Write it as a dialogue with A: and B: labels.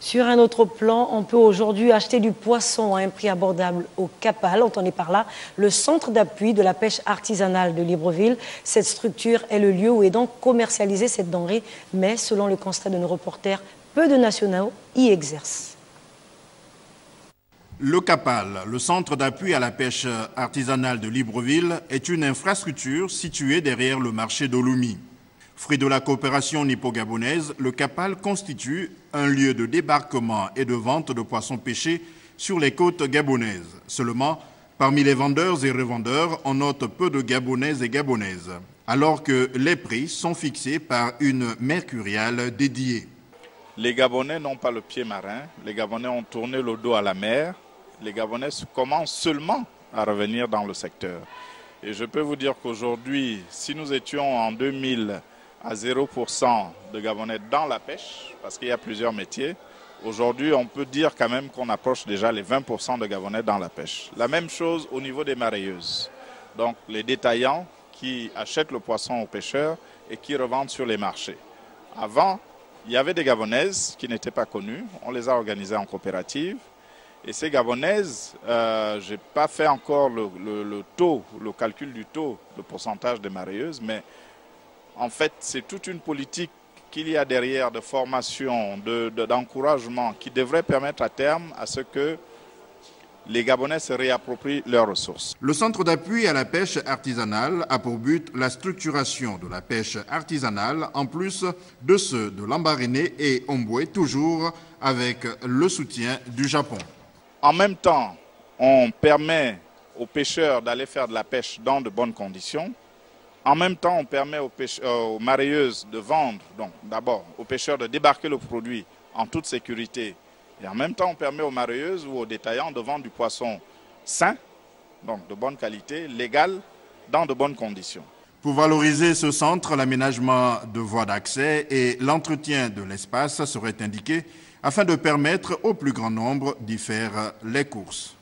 A: Sur un autre plan, on peut aujourd'hui acheter du poisson à un prix abordable au Capal. Entendez par là le centre d'appui de la pêche artisanale de Libreville. Cette structure est le lieu où est donc commercialisée cette denrée. Mais selon le constat de nos reporters, peu de nationaux y exercent.
B: Le Capal, le centre d'appui à la pêche artisanale de Libreville, est une infrastructure située derrière le marché d'Olumi. Fruit de la coopération nippo-gabonaise, le Capal constitue un lieu de débarquement et de vente de poissons pêchés sur les côtes gabonaises. Seulement, parmi les vendeurs et revendeurs, on note peu de Gabonaises et Gabonaises, alors que les prix sont fixés par une mercuriale dédiée.
C: Les Gabonais n'ont pas le pied marin, les Gabonais ont tourné le dos à la mer, les Gabonais commencent seulement à revenir dans le secteur. Et je peux vous dire qu'aujourd'hui, si nous étions en 2000 à 0% de Gabonais dans la pêche, parce qu'il y a plusieurs métiers, aujourd'hui on peut dire quand même qu'on approche déjà les 20% de Gabonais dans la pêche. La même chose au niveau des mareyeuses. Donc les détaillants qui achètent le poisson aux pêcheurs et qui revendent sur les marchés. Avant, il y avait des Gabonaises qui n'étaient pas connues, on les a organisées en coopérative. Et ces Gabonaises, je n'ai pas fait encore le calcul du taux, le pourcentage des mareyeuses, mais en fait, c'est toute une politique qu'il y a derrière de formation, d'encouragement qui devrait permettre à terme à ce que les Gabonais se réapproprient leurs ressources.
B: Le centre d'appui à la pêche artisanale a pour but la structuration de la pêche artisanale en plus de ceux de Lambaréné et Omboué, toujours avec le soutien du Japon.
C: En même temps, on permet aux pêcheurs d'aller faire de la pêche dans de bonnes conditions. En même temps, on permet aux mareyeuses de vendre, donc d'abord aux pêcheurs de débarquer le produit en toute sécurité. Et en même temps, on permet aux mareyeuses ou aux détaillants de vendre du poisson sain, donc de bonne qualité, légal, dans de bonnes conditions.
B: Pour valoriser ce centre, l'aménagement de voies d'accès et l'entretien de l'espace seraient indiqués afin de permettre au plus grand nombre d'y faire les courses.